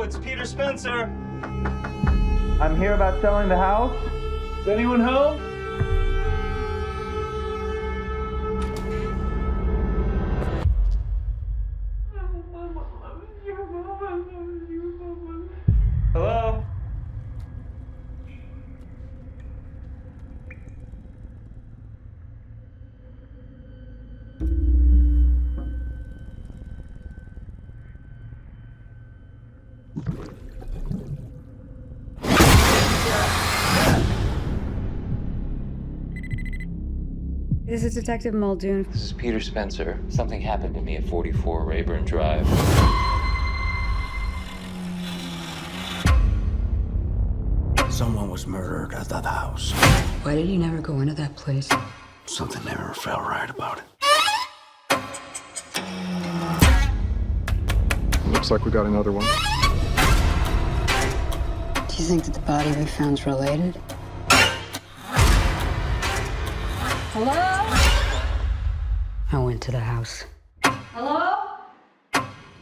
it's Peter Spencer. I'm here about selling the house. Is anyone home? Hello? This is Detective Muldoon. This is Peter Spencer. Something happened to me at 44 Rayburn Drive. Someone was murdered at that house. Why did you never go into that place? Something never felt right about it. Looks like we got another one. Do you think that the body we found's related? Hello? I went to the house. Hello?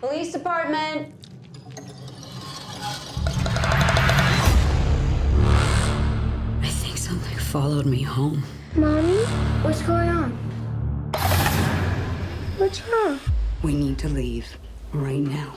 Police department. I think something followed me home. Mommy, what's going on? What's wrong? We need to leave right now.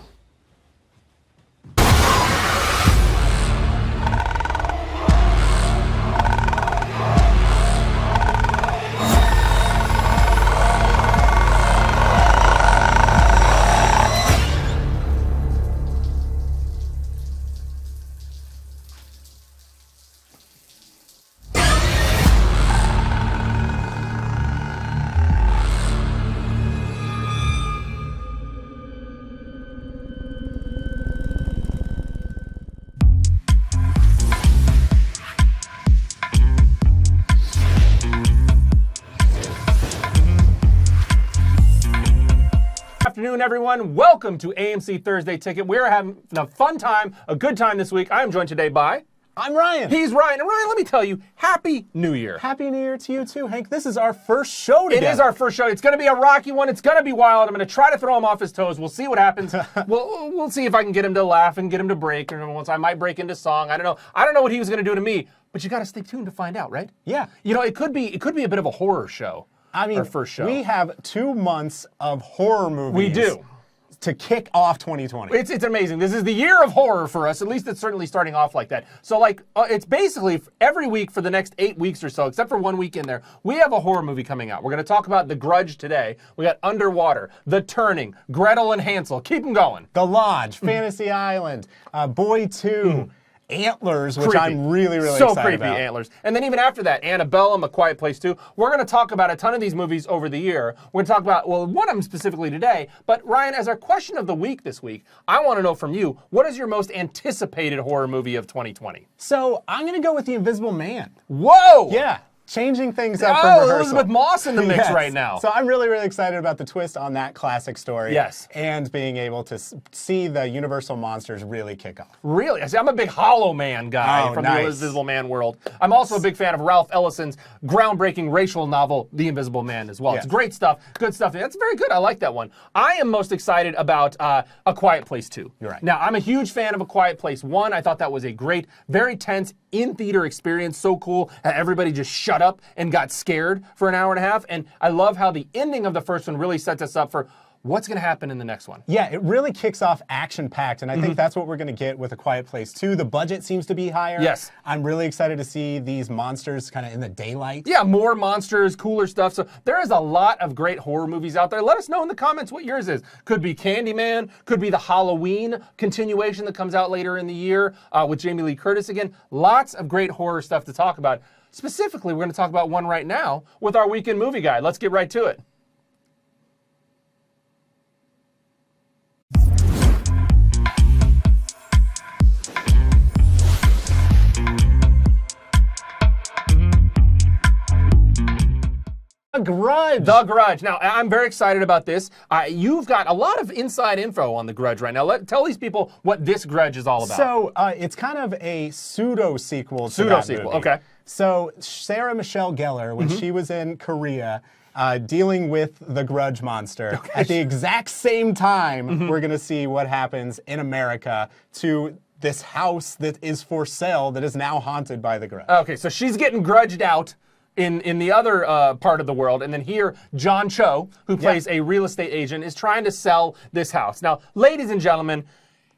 Afternoon, everyone. Welcome to AMC Thursday Ticket. We're having a fun time, a good time this week. I am joined today by... I'm Ryan. He's Ryan. And Ryan, let me tell you, Happy New Year. Happy New Year to you too, Hank. This is our first show together. It is our first show. It's going to be a rocky one. It's going to be wild. I'm going to try to throw him off his toes. We'll see what happens. we'll see if I can get him to laugh and get him to break. Or once I might break into song. I don't know. I don't know what he was going to do to me, but you got to stay tuned to find out, right? Yeah. You know, it could be a bit of a horror show. I mean, our first show. We have 2 months of horror movies. We do. To kick off 2020. It's amazing. This is the year of horror for us. At least it's certainly starting off like that. So it's basically every week for the next 8 weeks or so, except for 1 week in there, we have a horror movie coming out. We're going to talk about The Grudge today. We got Underwater, The Turning, Gretel and Hansel. Keep them going. The Lodge, Fantasy Island, Boy 2, Antlers, which Creepy. I'm really so excited creepy, about. Antlers. And then even after that, Annabelle, A Quiet Place 2. We're going to talk about a ton of these movies over the year. We're going to talk about, well, one of them specifically today. But Ryan, as our question of the week this week, I want to know from you, what is your most anticipated horror movie of 2020? So I'm going to go with The Invisible Man. Whoa! Yeah. Changing things up from Oh, rehearsal. Elizabeth Moss in the mix Yes. right now. So I'm really excited about the twist on that classic story. Yes. And being able to see the Universal monsters really kick off. Really? I see, I'm a big Hollow Man guy from the Invisible Man world. I'm also a big fan of Ralph Ellison's groundbreaking racial novel, The Invisible Man, as well. Yeah. It's great stuff, good stuff. That's very good. I like that one. I am most excited about A Quiet Place 2. You're right. Now, I'm a huge fan of A Quiet Place 1. I thought that was a great, very tense, in-theater experience. So cool. Everybody just shut up and got scared for an hour and a half. And I love how the ending of the first one really sets us up for what's going to happen in the next one. Yeah, it really kicks off action-packed, and I think that's what we're going to get with A Quiet Place 2. The budget seems to be higher. Yes. I'm really excited to see these monsters kind of in the daylight. Yeah, more monsters, cooler stuff. So there is a lot of great horror movies out there. Let us know in the comments what yours is. Could be Candyman, could be the Halloween continuation that comes out later in the year with Jamie Lee Curtis again. Lots of great horror stuff to talk about. Specifically, we're going to talk about one right now with our weekend movie guide. Let's get right to it. The Grudge. The Grudge. Now, I'm very excited about this. You've got a lot of inside info on The Grudge right now. Tell these people what this Grudge is all about. So it's kind of a pseudo-sequel to that movie. Okay. So Sarah Michelle Gellar, when she was in Korea, dealing with the Grudge monster. At the exact same time, we're going to see what happens in America to this house that is for sale that is now haunted by the Grudge. Okay, so she's getting grudged out in the other part of the world, and then here, John Cho, who plays a real estate agent, is trying to sell this house. Now, ladies and gentlemen,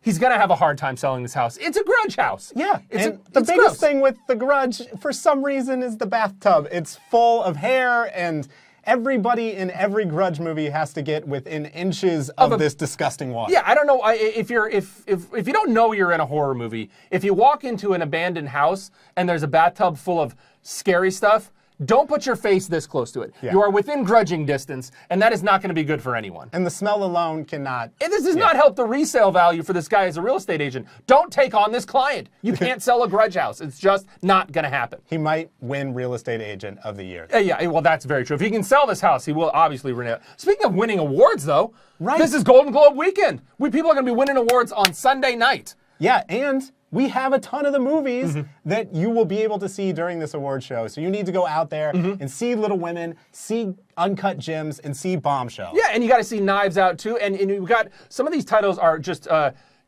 he's gonna have a hard time selling this house. It's a Grudge house. Yeah, the biggest thing with the Grudge, for some reason, is the bathtub. It's full of hair, and everybody in every Grudge movie has to get within inches of this disgusting water. Yeah, I don't know if you don't know you're in a horror movie. If you walk into an abandoned house and there's a bathtub full of scary stuff, don't put your face this close to it. Yeah. You are within grudging distance, and that is not going to be good for anyone. And the smell alone cannot... This does not help the resale value for this guy as a real estate agent. Don't take on this client. You can't sell a Grudge house. It's just not going to happen. He might win Real Estate Agent of the Year. Yeah, well, that's very true. If he can sell this house, he will obviously win it. Speaking of winning awards, though, this is Golden Globe weekend. People are going to be winning awards on Sunday night. Yeah, and we have a ton of the movies that you will be able to see during this award show. So you need to go out there and see Little Women, see Uncut Gems, and see Bombshell. Yeah, and you got to see Knives Out too. And you've got some of these titles are just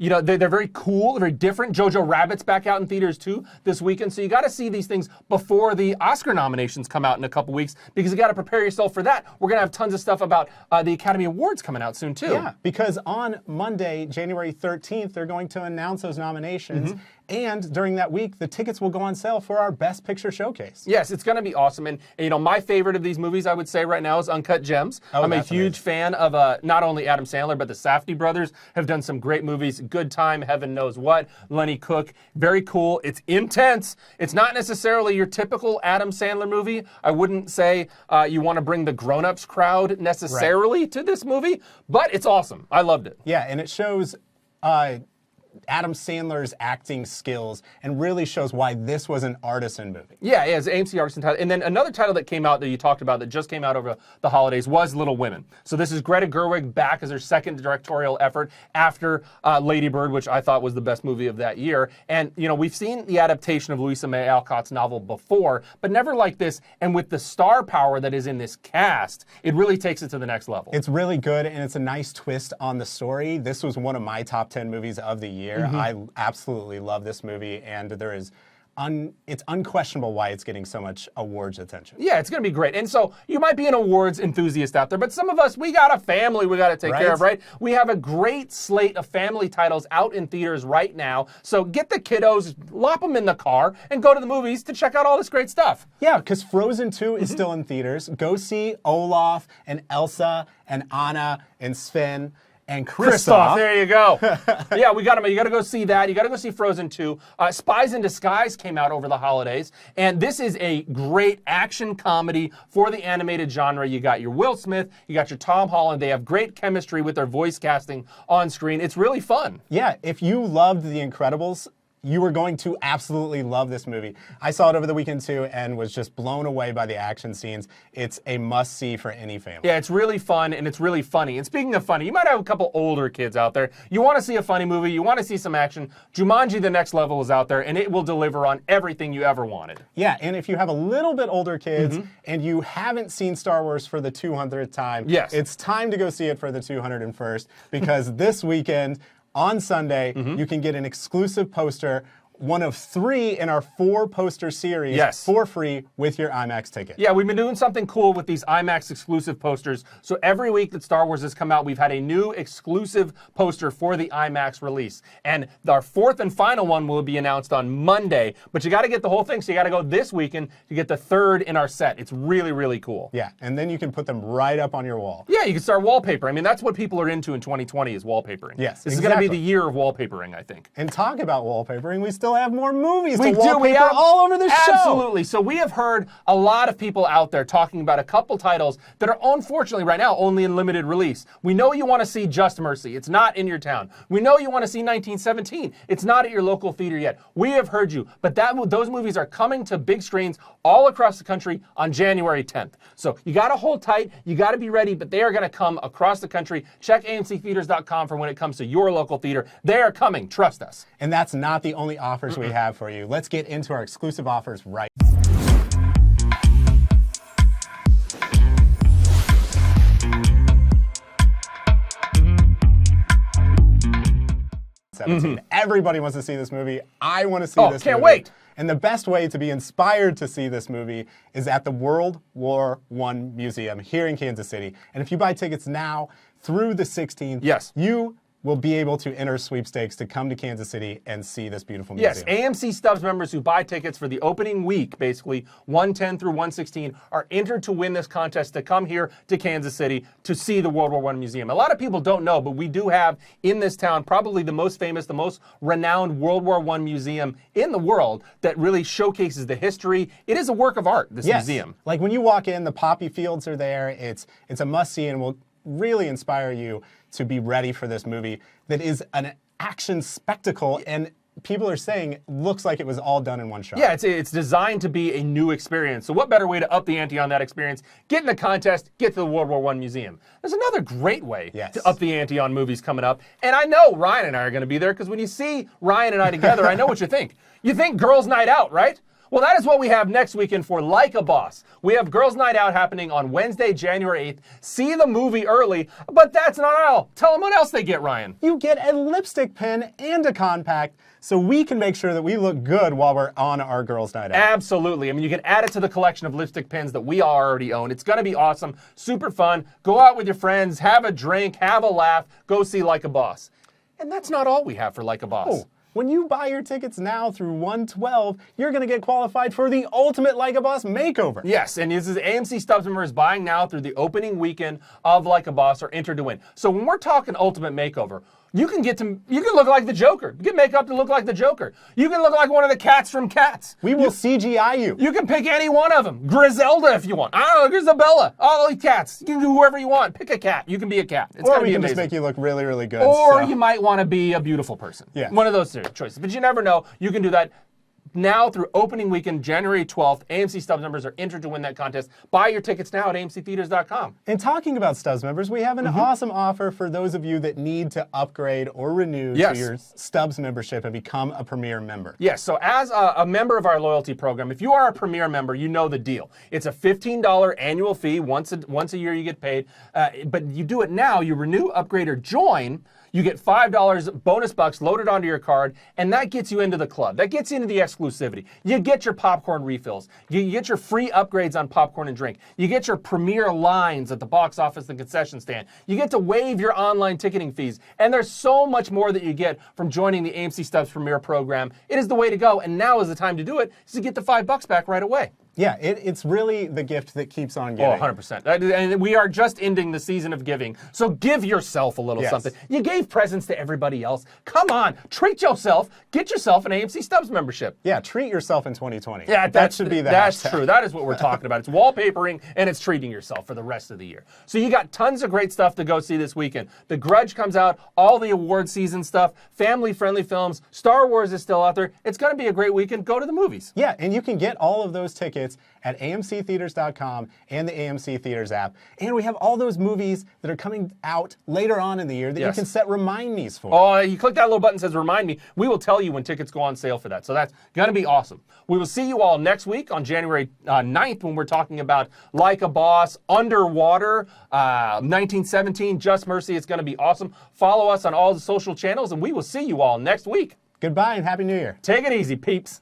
they're very cool, they're very different. Jojo Rabbit's back out in theaters too this weekend. So you got to see these things before the Oscar nominations come out in a couple weeks, because you got to prepare yourself for that. We're gonna have tons of stuff about the Academy Awards coming out soon too. Yeah, because on Monday, January 13th, they're going to announce those nominations. And during that week, the tickets will go on sale for our Best Picture Showcase. Yes, it's going to be awesome. And my favorite of these movies, I would say right now, is Uncut Gems. I'm a huge fan of not only Adam Sandler, but the Safdie brothers have done some great movies. Good Time, Heaven Knows What, Lenny Cook. Very cool. It's intense. It's not necessarily your typical Adam Sandler movie. I wouldn't say you want to bring the grown-ups crowd necessarily to this movie, but it's awesome. I loved it. Yeah, and it shows Adam Sandler's acting skills and really shows why this was an artisan movie. Yeah, it's an AMC artisan title. And then another title that came out that you talked about that just came out over the holidays was Little Women. So this is Greta Gerwig back as her second directorial effort after Lady Bird, which I thought was the best movie of that year. And, we've seen the adaptation of Louisa May Alcott's novel before, but never like this. And with the star power that is in this cast, it really takes it to the next level. It's really good, and it's a nice twist on the story. This was one of my top 10 movies of the year. I absolutely love this movie, and it's unquestionable why it's getting so much awards attention. Yeah, it's going to be great. And so you might be an awards enthusiast out there, but some of us, we got a family we got to take care of, right? We have a great slate of family titles out in theaters right now. So get the kiddos, lop them in the car, and go to the movies to check out all this great stuff. Yeah, because Frozen 2 is still in theaters. Go see Olaf and Elsa and Anna and Sven and Kristoff. There you go. Yeah, we got them. You got to go see that. You got to go see Frozen 2. Spies in Disguise came out over the holidays, and this is a great action comedy for the animated genre. You got your Will Smith, you got your Tom Holland. They have great chemistry with their voice casting on screen. It's really fun. Yeah, if you loved The Incredibles, you are going to absolutely love this movie. I saw it over the weekend too and was just blown away by the action scenes. It's a must-see for any family. Yeah, it's really fun and it's really funny. And speaking of funny, you might have a couple older kids out there. You want to see a funny movie, you want to see some action. Jumanji: The Next Level is out there, and it will deliver on everything you ever wanted. Yeah, and if you have a little bit older kids and you haven't seen Star Wars for the 200th time, it's time to go see it for the 201st, because this weekend, on Sunday, you can get an exclusive poster, one of 3 in our 4-poster series, for free with your IMAX ticket. Yeah, we've been doing something cool with these IMAX exclusive posters. So every week that Star Wars has come out, we've had a new exclusive poster for the IMAX release. And our 4th and final one will be announced on Monday. But you got to get the whole thing, so you got to go this weekend to get the 3rd in our set. It's really, really cool. Yeah, and then you can put them right up on your wall. Yeah, you can start wallpaper. I mean, that's what people are into in 2020 is wallpapering. Yes, This is going to be the year of wallpapering, I think. And talk about wallpapering, we still have more movies we to do. wallpaper We have, all over this show. Absolutely. So we have heard a lot of people out there talking about a couple titles that are unfortunately right now only in limited release. We know you want to see Just Mercy. It's not in your town. We know you want to see 1917. It's not at your local theater yet. We have heard you. But those movies are coming to big screens all across the country on January 10th. So you got to hold tight. You got to be ready, but they are going to come across the country. Check amctheaters.com for when it comes to your local theater. They are coming. Trust us. And that's not the only offers we have for you. Let's get into our exclusive offers right haven't seen. Everybody wants to see this movie. I want to see this movie. Can't wait. And the best way to be inspired to see this movie is at the World War I Museum here in Kansas City. And if you buy tickets now through the 16th, yes, you will be able to enter sweepstakes to come to Kansas City and see this beautiful museum. Yes, AMC Stubs members who buy tickets for the opening week, basically 110 through 116, are entered to win this contest to come here to Kansas City to see the World War I Museum. A lot of people don't know, but we do have in this town probably the most famous, the most renowned World War I museum in the world that really showcases the history. It is a work of art, this museum. Like when you walk in, the poppy fields are there. It's a must-see and will really inspire you to be ready for this movie that is an action spectacle, and people are saying looks like it was all done in one shot. Yeah, it's designed to be a new experience. So what better way to up the ante on that experience? Get in the contest, get to the World War I Museum. There's another great way to up the ante on movies coming up. And I know Ryan and I are going to be there because when you see Ryan and I together, I know what you think. You think Girls' Night Out, right? Well, that is what we have next weekend for Like a Boss. We have Girls' Night Out happening on Wednesday, January 8th. See the movie early, but that's not all. Tell them what else they get, Ryan. You get a lipstick pen and a compact so we can make sure that we look good while we're on our Girls' Night Out. Absolutely. I mean, you can add it to the collection of lipstick pens that we already own. It's going to be awesome, super fun. Go out with your friends, have a drink, have a laugh, go see Like a Boss. And that's not all we have for Like a Boss. Oh. When you buy your tickets now through 112, you're going to get qualified for the ultimate Like a Boss makeover. Yes, and this is AMC Stubs members buying now through the opening weekend of Like a Boss are entered to win. So when we're talking ultimate makeover, you can look like the Joker. You can make up to look like the Joker. You can look like one of the cats from Cats. We will CGI you. You can pick any one of them. Griselda if you want. I don't know, Grisabella. All the cats. You can do whoever you want. Pick a cat. You can be a cat. It's or we can amazing. Just make you look really, really good. Or you might want to be a beautiful person. Yeah. One of those choices. But you never know. You can do that. Now through opening weekend, January 12th, AMC Stubs members are entered to win that contest. Buy your tickets now at amctheaters.com. And talking about Stubs members, we have an awesome offer for those of you that need to upgrade or renew to your Stubs membership and become a Premier member. Yes, so as a member of our loyalty program, if you are a Premier member, you know the deal. It's a $15 annual fee. Once a year you get paid. But you do it now, you renew, upgrade, or join. You get $5 bonus bucks loaded onto your card, and that gets you into the club. That gets you into the exclusivity. You get your popcorn refills. You get your free upgrades on popcorn and drink. You get your premier lines at the box office and concession stand. You get to waive your online ticketing fees. And there's so much more that you get from joining the AMC Stubs Premier program. It is the way to go, and now is the time to do it, is to get the $5 back right away. Yeah, it's really the gift that keeps on giving. Oh, 100%. And we are just ending the season of giving. So give yourself a little something. You gave presents to everybody else. Come on, treat yourself. Get yourself an AMC Stubs membership. Yeah, treat yourself in 2020. Yeah, that should be the That's hashtag. true. That is what we're talking about. It's wallpapering and it's treating yourself for the rest of the year. So you got tons of great stuff to go see this weekend. The Grudge comes out, all the award season stuff, family-friendly films. Star Wars is still out there. It's going to be a great weekend. Go to the movies. Yeah, and you can get all of those tickets at amctheaters.com and the AMC Theaters app. And we have all those movies that are coming out later on in the year that you can set remind me's for. Oh, you click that little button that says remind me. We will tell you when tickets go on sale for that. So that's going to be awesome. We will see you all next week on January 9th when we're talking about Like a Boss, Underwater, 1917, Just Mercy. It's going to be awesome. Follow us on all the social channels and we will see you all next week. Goodbye and Happy New Year. Take it easy, peeps.